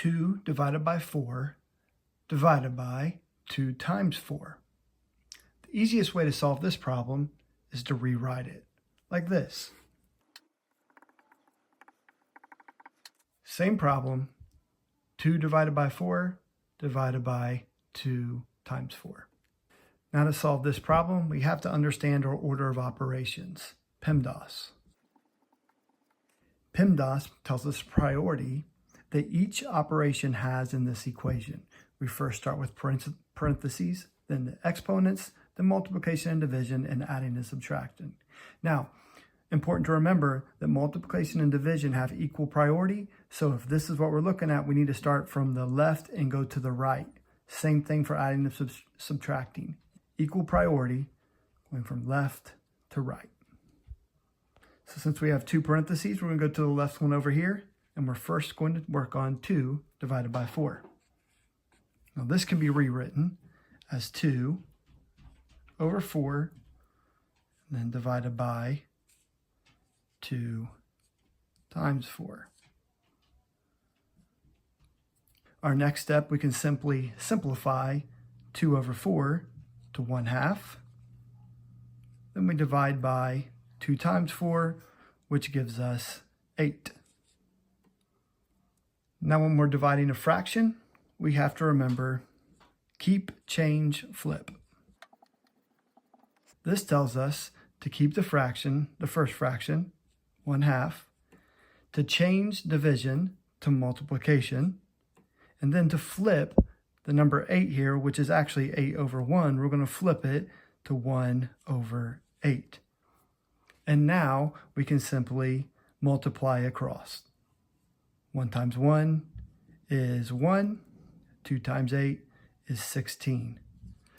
2 divided by 4 divided by 2 times 4. The easiest way to solve this problem is to rewrite it like this. Same problem, 2 divided by 4 divided by 2 times 4. Now to solve this problem, we have to understand our order of operations, PEMDAS. PEMDAS tells us priority that each operation has in this equation. We first start with parentheses, then the exponents, then multiplication and division, and adding and subtraction. Now, important to remember that multiplication and division have equal priority, so if this is what we're looking at, we need to start from the left and go to the right. Same thing for adding and subtracting. Equal priority, going from left to right. So since we have two parentheses, we're going to go to the left one over here, and we're first going to work on 2 divided by 4. Now this can be rewritten as 2 over 4, and then divided by 2 times 4. Our next step, we can simply simplify 2 over 4 to 1/2. Then we divide by 2 times 4, which gives us 8. Now when we're dividing a fraction, we have to remember keep, change, flip. This tells us to keep the fraction, the first fraction, 1/2, to change division to multiplication, and then to flip the number 8 here, which is actually 8 over 1, we're going to flip it to 1 over 8. And now we can simply multiply across. 1 times 1 is 1, 2 times 8 is 16.